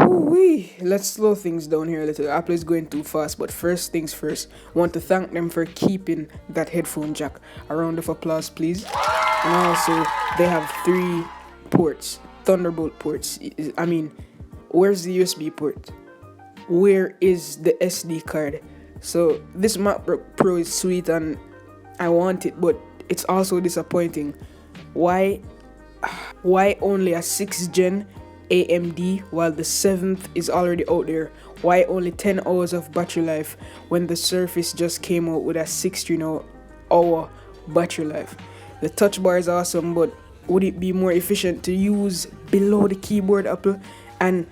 Ooh-wee. Let's slow things down here a little. Apple is going too fast, but first things first, want to thank them for keeping that headphone jack. A round of applause, please. And also, they have 3 ports, Thunderbolt ports. I mean, where's the USB port? Where is the SD card? So this MacBook Pro is sweet and I want it, but it's also disappointing. Why only a 6th gen AMD while the 7th is already out there? Why only 10 hours of battery life when the Surface just came out with a 16-hour battery life? The touch bar is awesome, but would it be more efficient to use below the keyboard, Apple, and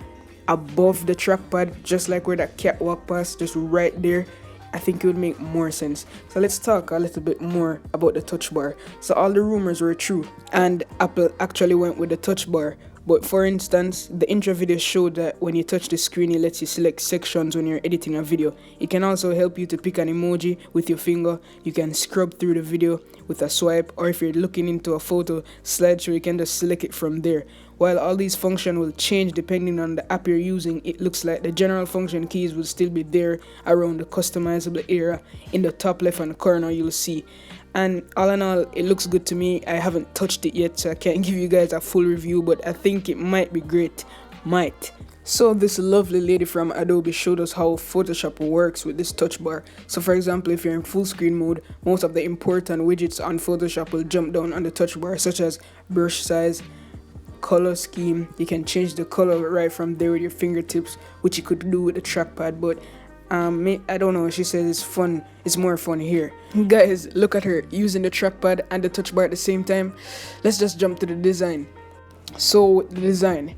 above the trackpad, just like where that cat walk past, just right there? I think it would make more sense. So let's talk a little bit more about the touch bar. So all the rumors were true and Apple actually went with the touch bar. But for instance, the intro video showed that when you touch the screen, it lets you select sections when you're editing a video. It can also help you to pick an emoji with your finger. You can scrub through the video with a swipe, or if you're looking into a photo slideshow, you can just select it from there. While all these functions will change depending on the app you're using, it looks like the general function keys will still be there around the customizable area. In the top left hand corner, you'll see. And all in all, it looks good to me. I haven't touched it yet, so I can't give you guys a full review, but I think it might be great. Might. So this lovely lady from Adobe showed us how Photoshop works with this touch bar. So for example, if you're in full screen mode, most of the important widgets on Photoshop will jump down on the touch bar, such as brush size, color scheme. You can change the color right from there with your fingertips, which you could do with the trackpad, but I don't know, she says it's fun, it's more fun here. Guys, look at her using the trackpad and the touch bar at the same time. Let's just jump to the design. So the design,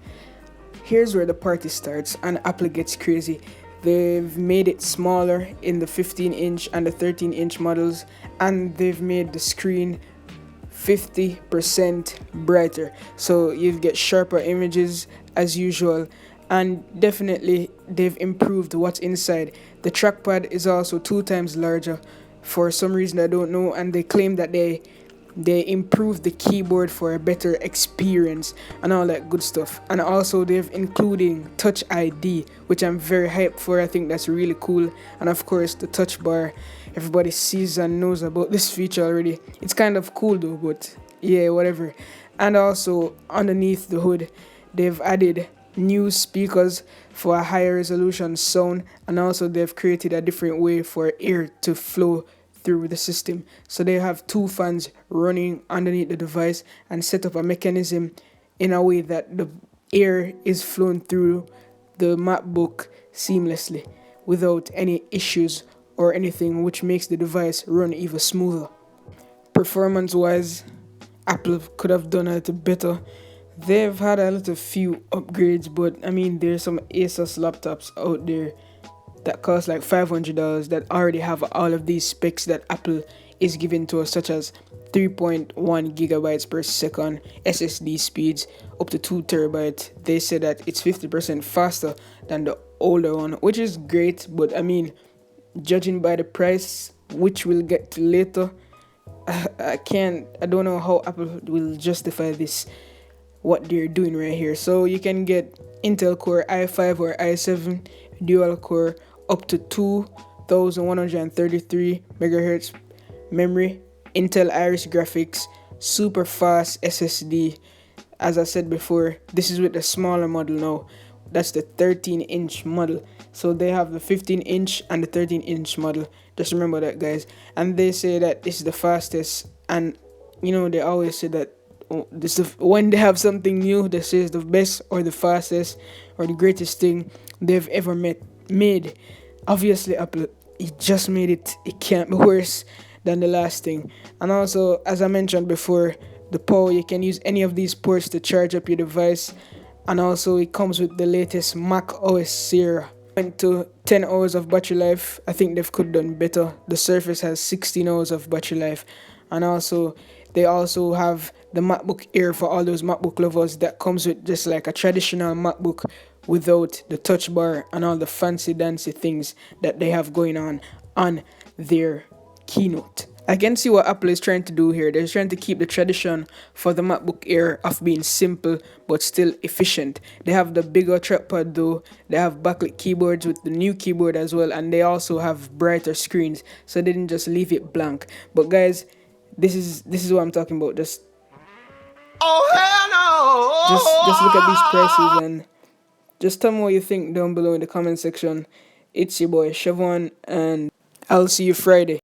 here's where the party starts and Apple gets crazy. They've made it smaller in the 15-inch and the 13-inch models, and they've made the screen 50% brighter, so you get sharper images as usual. And definitely they've improved what's inside. The trackpad is also 2 times larger for some reason I don't know, and they claim that they improved the keyboard for a better experience and all that good stuff. And also they've including Touch ID, which I'm very hyped for. I think that's really cool. And of course the touch bar, everybody sees and knows about this feature already. It's kind of cool though, but yeah, whatever. And also underneath the hood, they've added new speakers for a higher resolution sound, and also they've created a different way for air to flow through the system. So they have 2 fans running underneath the device and set up a mechanism in a way that the air is flowing through the MacBook seamlessly without any issues or anything, which makes the device run even smoother. Performance wise, Apple could have done a little better. They've had a little few upgrades, but I mean, there's some Asus laptops out there that cost like $500 that already have all of these specs that Apple is giving to us, such as 3.1 gigabytes per second SSD speeds, up to 2 terabytes. They said that it's 50% faster than the older one, which is great, but I mean, judging by the price, which we'll get to later, I don't know how Apple will justify this, what they're doing right here. So you can get Intel Core i5 or i7 dual core, up to 2133 megahertz memory, Intel Iris graphics, super fast SSD. As I said before, this is with the smaller model now. That's the 13-inch model. So they have the 15-inch and the 13-inch model. Just remember that, guys. And they say that this is the fastest, and you know, they always say that when they have something new, they say it's the best or the fastest or the greatest thing they've ever made. Obviously, Apple, it just made it. It can't be worse than the last thing. And also, as I mentioned before, the power, you can use any of these ports to charge up your device. And also, it comes with the latest Mac OS Sierra. Went to 10 hours of battery life. I think they could have done better. The Surface has 16 hours of battery life. And also, they also have the MacBook Air for all those MacBook lovers that comes with just like a traditional MacBook without the touch bar and all the fancy dancy things that they have going on their keynote. I can see what Apple is trying to do here. They're trying to keep the tradition for the MacBook Air of being simple but still efficient. They have the bigger trackpad though. They have backlit keyboards with the new keyboard as well, and they also have brighter screens, so they didn't just leave it blank. But guys, this is what I'm talking about. Just hell no! Just look at these prices and just tell me what you think down below in the comment section. It's your boy Siobhan, and I'll see you Friday.